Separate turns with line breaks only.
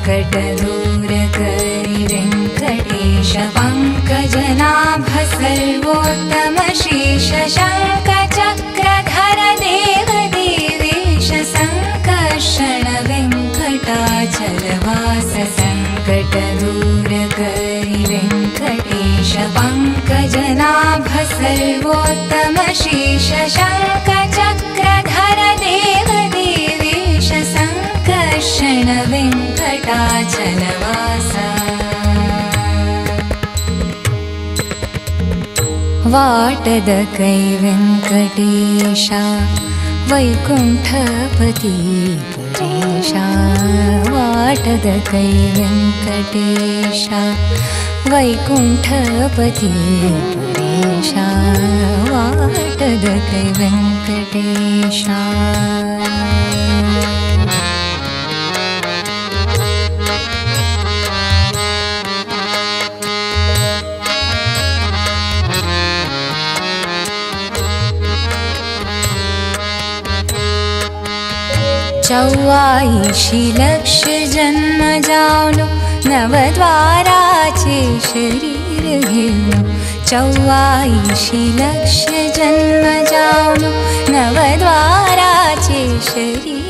संकटदूर करि वेङ्कटेश पङ्कजनाभ सर्वोत्तम शीश शङ्खचक्रधर देव देवेश सङ्कर्षण वेङ्कटाचलवास संकटदूर करि वेङ्कटेश पङ्कजनाभ सर्वोत्तम शीश शङ्खचक्रधर देव देवेश सङ्कर्षण वेङ्कटाचलवास वाटदकै वेङ्कटेशा वैकुण्ठपति परेशा वाटदकै वेङ्कटेशा वैकुण्ठपति परेशा वाटदकै वेङ्कटेशा चौवाईशी लक्ष जन्म जावनो नवद्वाराचे शरीर घेवनो चौवाईशी लक्ष जन्म जावनो नवद्वाराचे शरीर